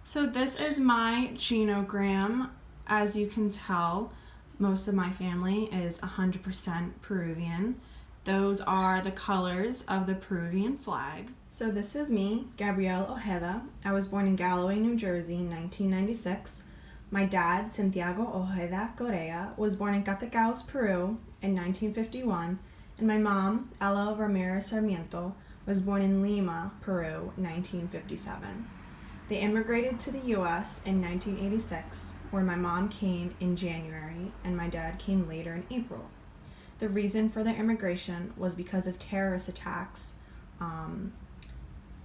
So this is my genogram. As you can tell, most of my family is 100% Peruvian. Those are the colors of the Peruvian flag. So this is me, Gabrielle Ojeda. I was born in Galloway, New Jersey in 1996. My dad, Santiago Ojeda Correa, was born in Catacaos, Peru in 1951. And my mom, Ella Ramirez Sarmiento, was born in Lima, Peru, 1957. They immigrated to the U.S. in 1986, where my mom came in January and my dad came later in April. The reason for their immigration was because of terrorist attacks.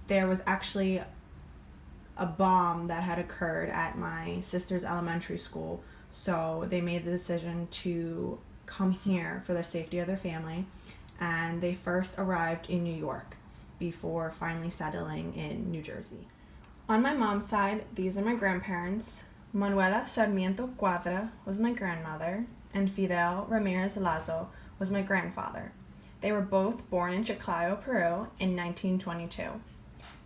There was actually a bomb that had occurred at my sister's elementary school, so they made the decision to come here for the safety of their family, and they first arrived in New York before finally settling in New Jersey. On my mom's side, these are my grandparents. Manuela Sarmiento Cuadra was my grandmother, and Fidel Ramirez Lazo was my grandfather. They were both born in Chiclayo, Peru in 1922.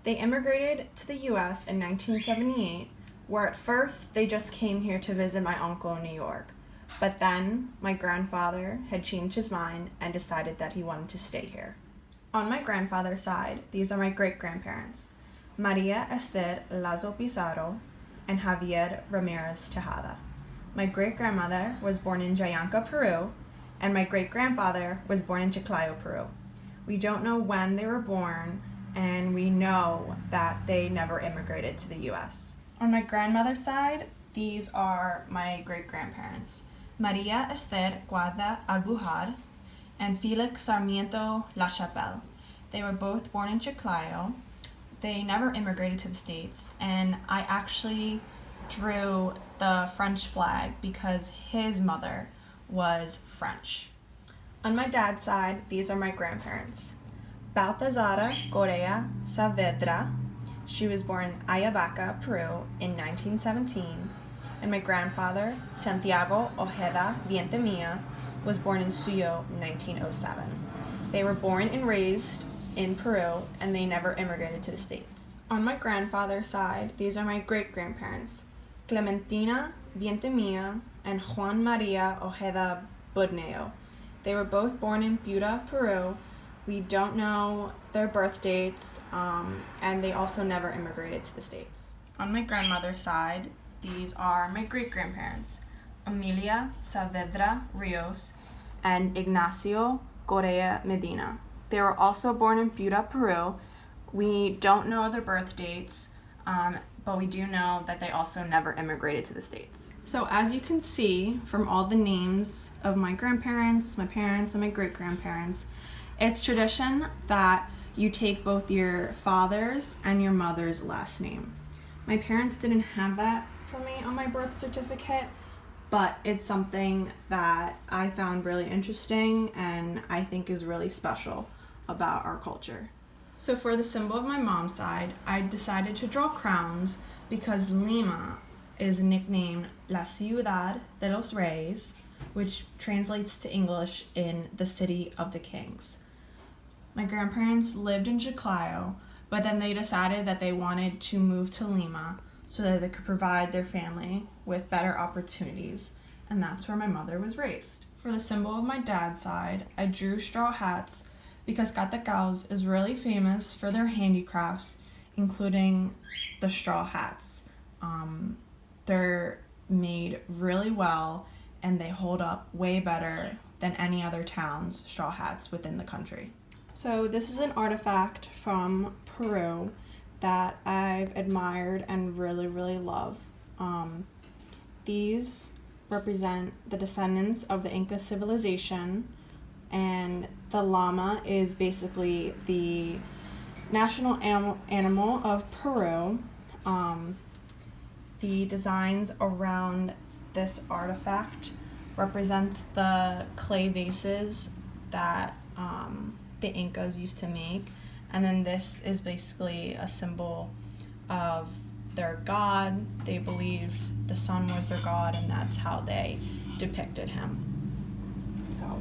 They immigrated to the U.S. in 1978, where at first they just came here to visit my uncle in New York. But then my grandfather had changed his mind and decided that he wanted to stay here. On my grandfather's side, these are my great-grandparents, Maria Esther Lazo Pizarro and Javier Ramirez Tejada. My great-grandmother was born in Jayanca, Peru, and my great-grandfather was born in Chiclayo, Peru. We don't know when they were born, and we know that they never immigrated to the U.S. On my grandmother's side, these are my great-grandparents, Maria Esther Guada Albujar and Felix Sarmiento La Chapelle. They were both born in Chiclayo. They never immigrated to the States, and I actually drew the French flag because his mother was French. On my dad's side, these are my grandparents. Baltazara Correa Saavedra. She was born in Ayabaca, Peru in 1917, and my grandfather, Santiago Ojeda Vientemilla, was born in Suyo in 1907. They were born and raised in Peru, and they never immigrated to the States. On my grandfather's side, these are my great-grandparents, Clementina Vientemilla and Juan Maria Ojeda Budneo. They were both born in Piura, Peru. We don't know their birth dates, and they also never immigrated to the States. On my grandmother's side, these are my great-grandparents, Emilia Saavedra Rios and Ignacio Correa Medina. They were also born in Piura, Peru. We don't know their birth dates, but we do know that they also never immigrated to the States. So as you can see from all the names of my grandparents, my parents, and my great-grandparents, it's tradition that you take both your father's and your mother's last name. My parents didn't have that for me on my birth certificate, but it's something that I found really interesting and I think is really special about our culture. So for the symbol of my mom's side, I decided to draw crowns because Lima is nicknamed La Ciudad de los Reyes, which translates to English in the City of the Kings. My grandparents lived in Chiclayo, but then they decided that they wanted to move to Lima so that they could provide their family with better opportunities, and that's where my mother was raised. For the symbol of my dad's side, I drew straw hats because Catacaos is really famous for their handicrafts, including the straw hats. They're made really well, and they hold up way better than any other town's straw hats within the country. So this is an artifact from Peru that I've admired and really love. These represent the descendants of the Inca civilization, and the llama is basically the national animal of Peru. The designs around this artifact represents the clay vases that the Incas used to make, and then this is basically a symbol of their god. They believed the sun was their god, and that's how they depicted him. So